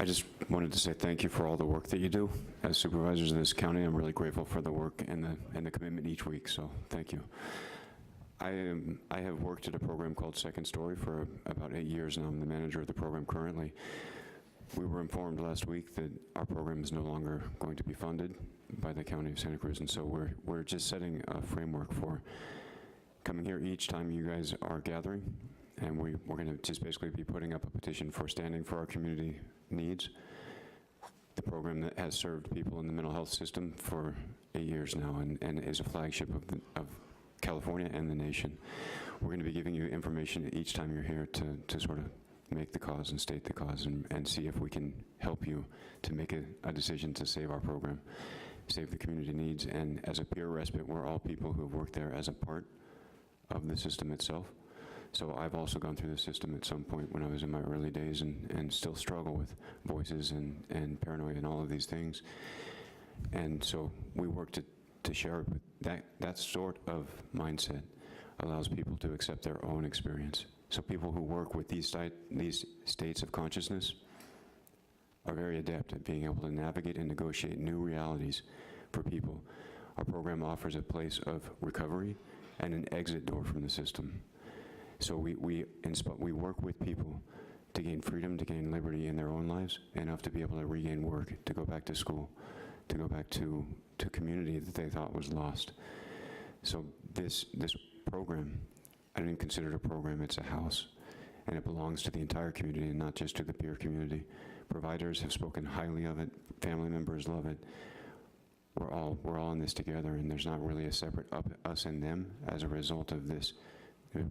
I just wanted to say thank you for all the work that you do. As supervisors of this county, I'm really grateful for the work and the commitment each week, so thank you. I have worked at a program called Second Story for about 8 years now. I'm the manager of the program currently. We were informed last week that our program is no longer going to be funded by the County of Santa Cruz, and so we're just setting a framework for coming here each time you guys are gathering, and we're going to just basically be putting up a petition for standing for our community needs. The program that has served people in the mental health system for 8 years now and is a flagship of California and the nation. We're going to be giving you information each time you're here to sort of make the cause and state the cause and see if we can help you to make a decision to save our program, save the community needs. And as a peer respite, we're all people who have worked there as a part of the system itself. So I've also gone through the system at some point when I was in my early days and still struggle with voices and paranoia and all of these things. And so we work to share it, but that sort of mindset allows people to accept their own experience. So people who work with these states of consciousness are very adept at being able to navigate and negotiate new realities for people. Our program offers a place of recovery and an exit door from the system. So we work with people to gain freedom, to gain liberty in their own lives, enough to be able to regain work, to go back to school, to go back to community that they thought was lost. So this program, I don't even consider it a program, it's a house. And it belongs to the entire community and not just to the peer community. Providers have spoken highly of it, family members love it. We're all in this together, and there's not really a separate us and them as a result of this,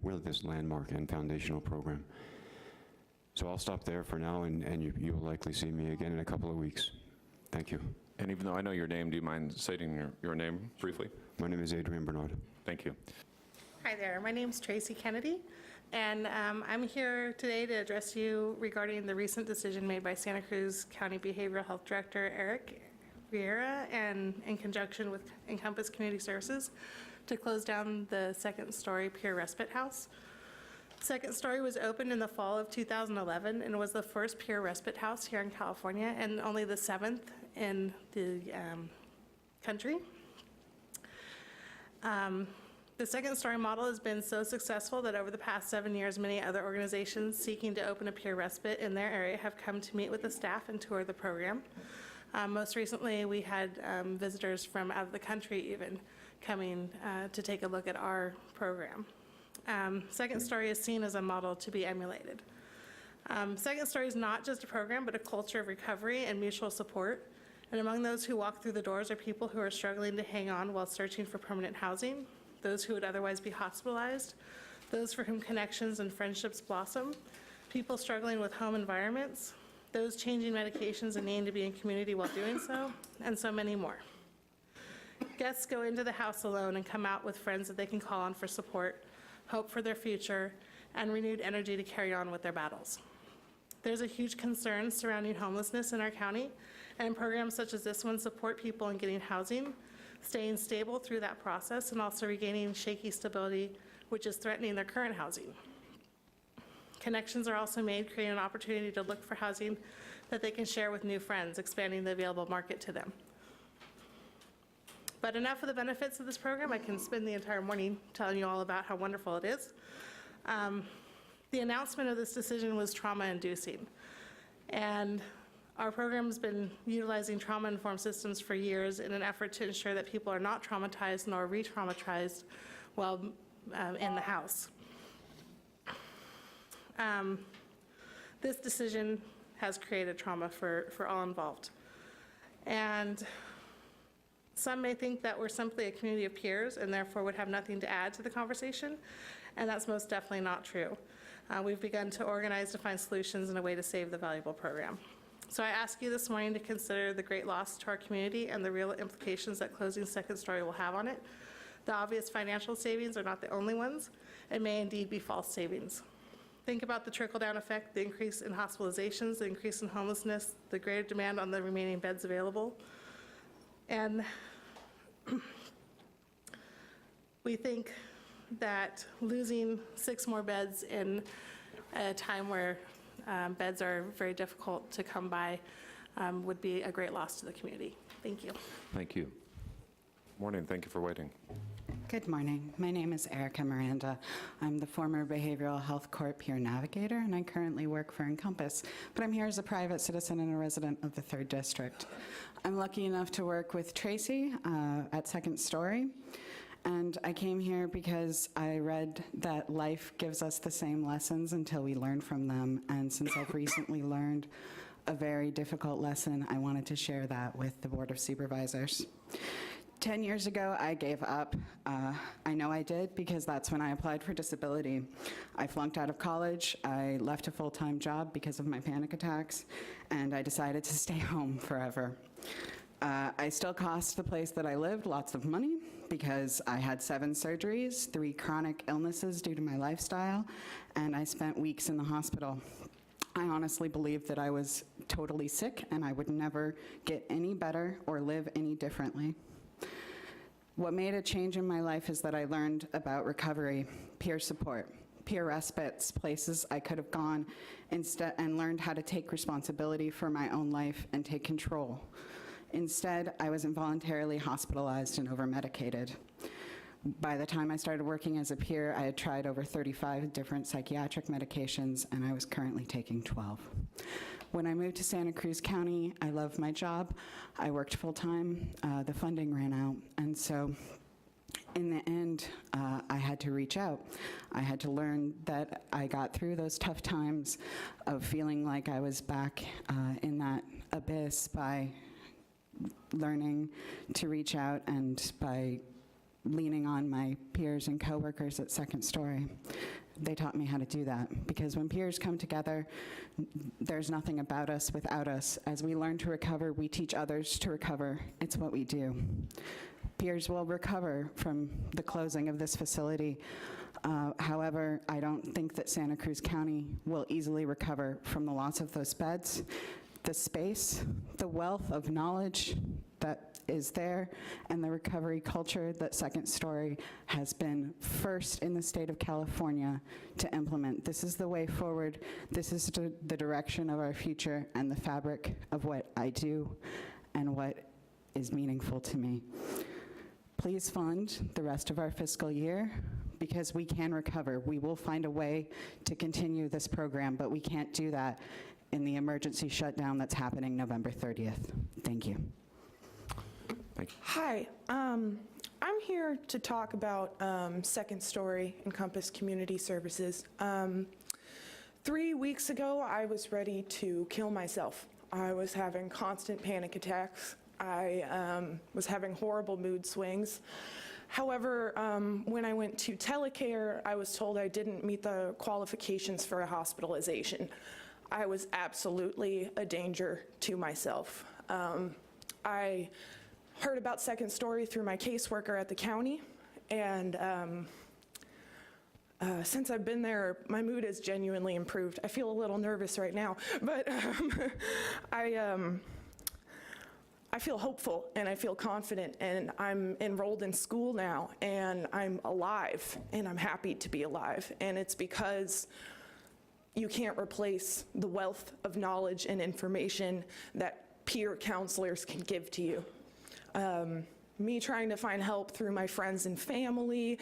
really this landmark and foundational program. So I'll stop there for now, and you'll likely see me again in a couple of weeks. Thank you. And even though I know your name, do you mind stating your name briefly? My name is Adrian Bernard. Thank you. Hi there, my name's Tracy Kennedy, and I'm here today to address you regarding the recent decision made by Santa Cruz County Behavioral Health Director Eric Vieira and in conjunction with Encompass Community Services to close down the Second Story Peer Respite House. Second Story was opened in the fall of 2011 and was the first peer respite house here in California and only the 7th in the country. The Second Story model has been so successful that over the past 7 years, many other organizations seeking to open a peer respite in their area have come to meet with the staff and tour the program. Most recently, we had visitors from out of the country even coming to take a look at our program. Second Story is seen as a model to be emulated. Second Story is not just a program, but a culture of recovery and mutual support. And among those who walk through the doors are people who are struggling to hang on while searching for permanent housing, those who would otherwise be hospitalized, those for whom connections and friendships blossom, people struggling with home environments, those changing medications and needing to be in community while doing so, and so many more. Guests go into the house alone and come out with friends that they can call on for support, hope for their future, and renewed energy to carry on with their battles. There's a huge concern surrounding homelessness in our county, and programs such as this one support people in getting housing, staying stable through that process, and also regaining shaky stability, which is threatening their current housing. Connections are also made, creating an opportunity to look for housing that they can share with new friends, expanding the available market to them. But enough of the benefits of this program. I can spend the entire morning telling you all about how wonderful it is. The announcement of this decision was trauma-inducing. And our program has been utilizing trauma-informed systems for years in an effort to ensure that people are not traumatized nor re-traumatized while in the house. This decision has created trauma for all involved. And some may think that we're simply a community of peers and therefore would have nothing to add to the conversation, and that's most definitely not true. We've begun to organize to find solutions and a way to save the valuable program. So I ask you this morning to consider the great loss to our community and the real implications that closing Second Story will have on it. The obvious financial savings are not the only ones, and may indeed be false savings. Think about the trickle-down effect, the increase in hospitalizations, the increase in homelessness, the greater demand on the remaining beds available. And we think that losing 6 more beds in a time where beds are very difficult to come by, would be a great loss to the community. Thank you. Thank you. Morning, thank you for waiting. Good morning. My name is Erica Miranda. I'm the former Behavioral Health Court peer navigator, and I currently work for Encompass, but I'm here as a private citizen and a resident of the 3rd District. I'm lucky enough to work with Tracy at Second Story, and I came here because I read that life gives us the same lessons until we learn from them, and since I've recently learned a very difficult lesson, I wanted to share that with the Board of Supervisors. 10 years ago, I gave up. I know I did because that's when I applied for disability. I flunked out of college, I left a full-time job because of my panic attacks, and I decided to stay home forever. I still cost the place that I lived lots of money because I had 7 surgeries, 3 chronic illnesses due to my lifestyle, and I spent weeks in the hospital. I honestly believed that I was totally sick and I would never get any better or live any differently. What made a change in my life is that I learned about recovery, peer support, peer respites, places I could have gone instead, and learned how to take responsibility for my own life and take control. Instead, I was involuntarily hospitalized and over-medicated. By the time I started working as a peer, I had tried over 35 different psychiatric medications, and I was currently taking 12. When I moved to Santa Cruz County, I loved my job. I worked full-time. The funding ran out, and so in the end, I had to reach out. I had to learn that I got through those tough times of feeling like I was back in that abyss by learning to reach out and by leaning on my peers and coworkers at Second Story. They taught me how to do that, because when peers come together, there's nothing about us without us. As we learn to recover, we teach others to recover. It's what we do. Peers will recover from the closing of this facility. However, I don't think that Santa Cruz County will easily recover from the loss of those beds, the space, the wealth of knowledge that is there, and the recovery culture that Second Story has been first in the state of California to implement. This is the way forward. This is the direction of our future and the fabric of what I do and what is meaningful to me. Please fund the rest of our fiscal year, because we can recover. We will find a way to continue this program, but we can't do that in the emergency shutdown that's happening November 30th. Thank you. Hi, I'm here to talk about Second Story Encompass Community Services. 3 weeks ago, I was ready to kill myself. I was having constant panic attacks. I was having horrible mood swings. However, when I went to telecare, I was told I didn't meet the qualifications for a hospitalization. I was absolutely a danger to myself. I heard about Second Story through my caseworker at the county, and since I've been there, my mood has genuinely improved. I feel a little nervous right now, but I feel hopeful and I feel confident, and I'm enrolled in school now, and I'm alive, and I'm happy to be alive, and it's because you can't replace the wealth of knowledge and information that peer counselors can give to you. Me trying to find help through my friends and family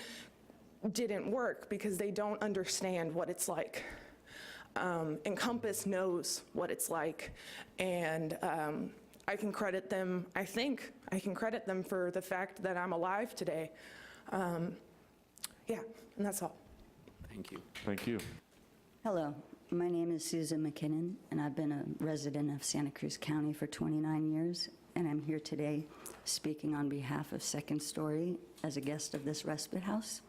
didn't work because they don't understand what it's like. Encompass knows what it's like, and I can credit them, I think I can credit them for the fact that I'm alive today. Yeah, and that's all. Thank you. Thank you. Hello, my name is Susan McKinnon, and I've been a resident of Santa Cruz County for 29 years, and I'm here today speaking on behalf of Second Story as a guest of this respite house.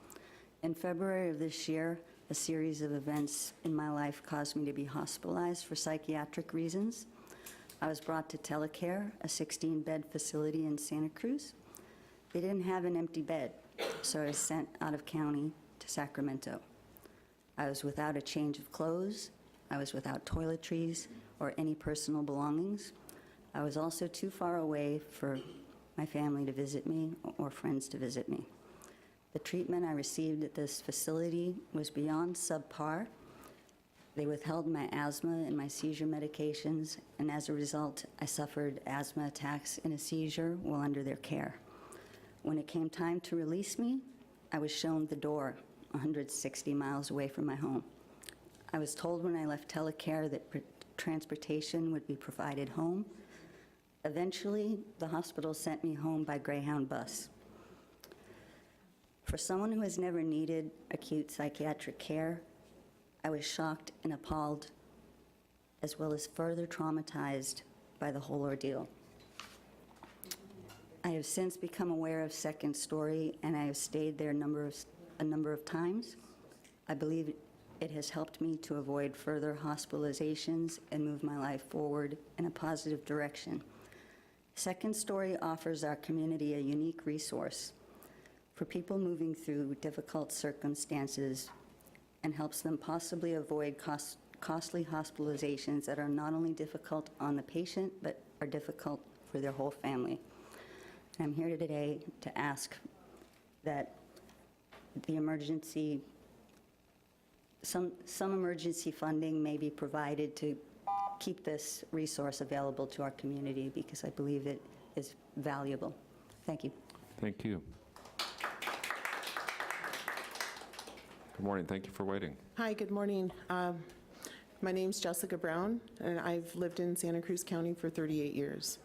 In February of this year, a series of events in my life caused me to be hospitalized for psychiatric reasons. I was brought to telecare, a 16-bed facility in Santa Cruz. They didn't have an empty bed, so I was sent out of county to Sacramento. I was without a change of clothes. I was without toiletries or any personal belongings. I was also too far away for my family to visit me or friends to visit me. The treatment I received at this facility was beyond subpar. They withheld my asthma and my seizure medications, and as a result, I suffered asthma attacks and a seizure while under their care. When it came time to release me, I was shown the door 160 miles away from my home. I was told when I left telecare that transportation would be provided home. Eventually, the hospital sent me home by Greyhound bus. For someone who has never needed acute psychiatric care, I was shocked and appalled, as well as further traumatized by the whole ordeal. I have since become aware of Second Story, and I have stayed there a number of times. I believe it has helped me to avoid further hospitalizations and move my life forward in a positive direction. Second Story offers our community a unique resource for people moving through difficult circumstances and helps them possibly avoid costly hospitalizations that are not only difficult on the patient, but are difficult for their whole family. And I'm here today to ask that the emergency, some emergency funding may be provided to keep this resource available to our community, because I believe it is valuable. Thank you. Thank you. Good morning. Thank you for waiting. Hi, good morning. My name's Jessica Brown, and I've lived in Santa Cruz County for 38 years.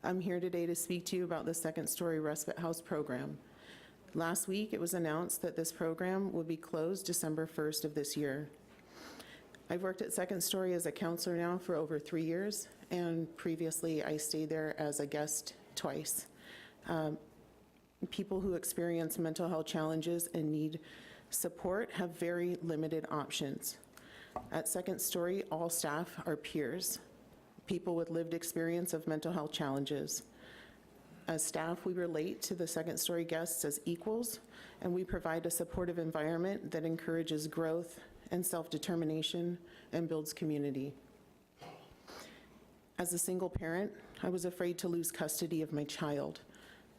I'm here today to speak to you about the Second Story Respite House program. Last week, it was announced that this program would be closed December 1st of this year. I've worked at Second Story as a counselor now for over 3 years, and previously I stayed there as a guest twice. People who experience mental health challenges and need support have very limited options. At Second Story, all staff are peers, people with lived experience of mental health challenges. As staff, we relate to the Second Story guests as equals, and we provide a supportive environment that encourages growth and self-determination and builds community. As a single parent, I was afraid to lose custody of my child,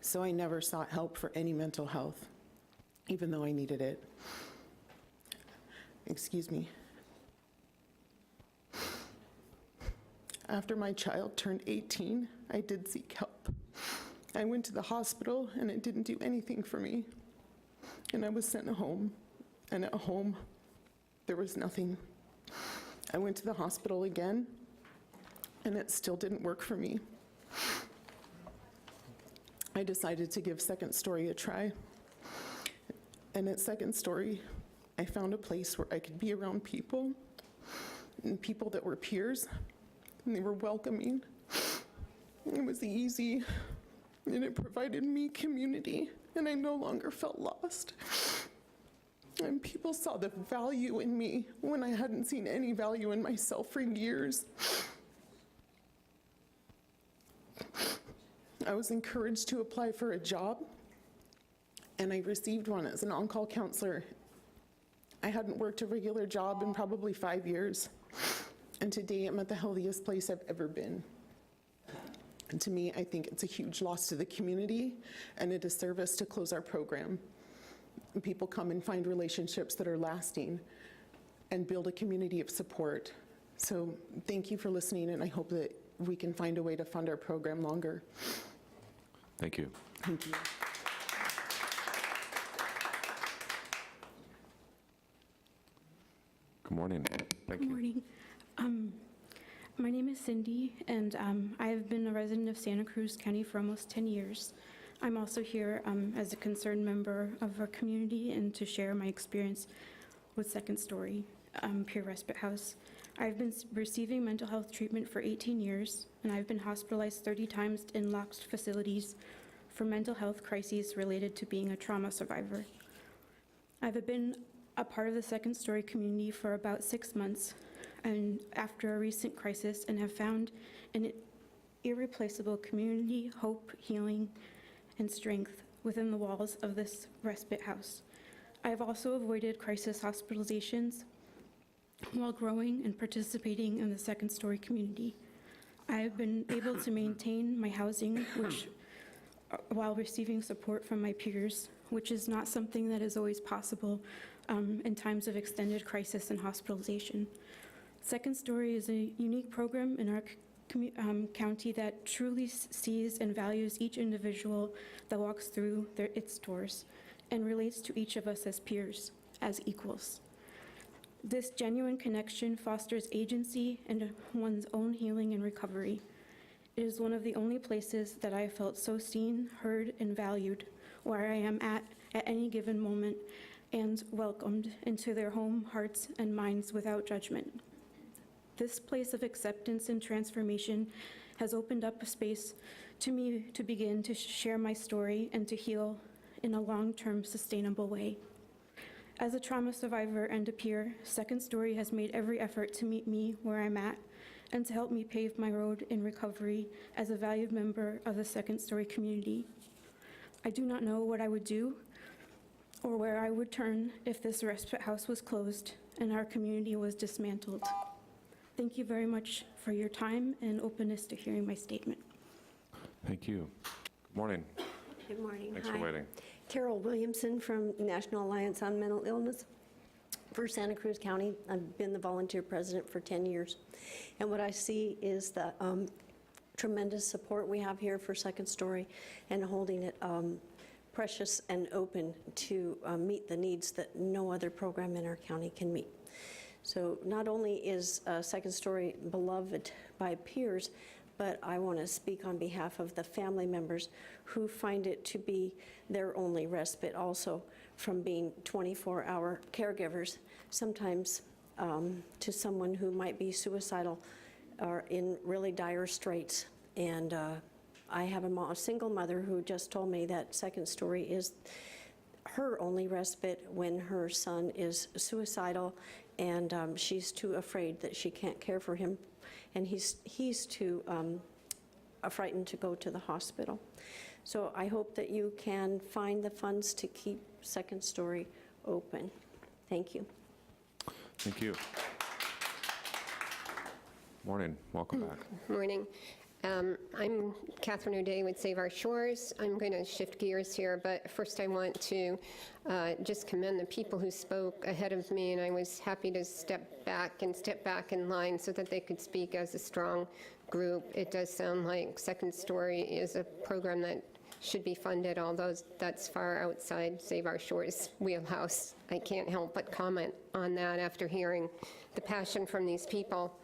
so I never sought help for any mental health, even though I needed it. Excuse me. After my child turned 18, I did seek help. I went to the hospital, and it didn't do anything for me. And I was sent home, and at home, there was nothing. I went to the hospital again, and it still didn't work for me. I decided to give Second Story a try. And at Second Story, I found a place where I could be around people, and people that were peers, and they were welcoming. It was easy, and it provided me community, and I no longer felt lost. And people saw the value in me when I hadn't seen any value in myself for years. I was encouraged to apply for a job, and I received one as an on-call counselor. I hadn't worked a regular job in probably 5 years, and today I'm at the healthiest place I've ever been. And to me, I think it's a huge loss to the community and a disservice to close our program. People come and find relationships that are lasting and build a community of support. So thank you for listening, and I hope that we can find a way to fund our program longer. Thank you. Thank you. Good morning. Thank Good you. morning. My name is Cindy, and I have been a resident of Santa Cruz County for almost 10 years. I'm also here as a concerned member of our community and to share my experience with Second Story Peer Respite House. I've been receiving mental health treatment for 18 years, and I've been hospitalized 30 times in locked facilities for mental health crises related to being a trauma survivor. I've been a part of the Second Story community for about 6 months, and after a recent crisis, and have found an irreplaceable community, hope, healing, and strength within the walls of this respite house. I have also avoided crisis hospitalizations while growing and participating in the Second Story community. I have been able to maintain my housing while receiving support from my peers, which is not something that is always possible in times of extended crisis and hospitalization. Second Story is a unique program in our county that truly sees and values each individual that walks through its doors and relates to each of us as peers, as equals. This genuine connection fosters agency and one's own healing and recovery. It is one of the only places that I have felt so seen, heard, and valued, where I am at any given moment, and welcomed into their home, hearts, and minds without judgment. This place of acceptance and transformation has opened up a space to me to begin to share my story and to heal in a long-term, sustainable way. As a trauma survivor and a peer, Second Story has made every effort to meet me where I'm at and to help me pave my road in recovery as a valued member of the Second Story community. I do not know what I would do or where I would turn if this respite house was closed and our community was dismantled. Thank you very much for your time and openness to hearing my statement. Thank you. Good morning. Good morning. Thanks Hi. for waiting. Carol Williamson from National Alliance on Mental Illness for Santa Cruz County. I've been the volunteer president for 10 years. And what I see is the tremendous support we have here for Second Story and holding it precious and open to meet the needs that no other program in our county can meet. So not only is Second Story beloved by peers, but I want to speak on behalf of the family members who find it to be their only respite also from being 24-hour caregivers, sometimes to someone who might be suicidal or in really dire straits. And I have a single mother who just told me that Second Story is her only respite when her son is suicidal and she's too afraid that she can't care for him, and he's too frightened to go to the hospital. So I hope that you can find the funds to keep Second Story open. Thank you. Thank you. Morning. Welcome back. Morning. I'm Catherine O'Day with Save Our Shores. I'm going to shift gears here, but first I want to just commend the people who spoke ahead of me, and I was happy to step back in line so that they could speak as a strong group. It does sound like Second Story is a program that should be funded, although that's far outside Save Our Shores wheelhouse. I can't help but comment on that after hearing the passion from these people.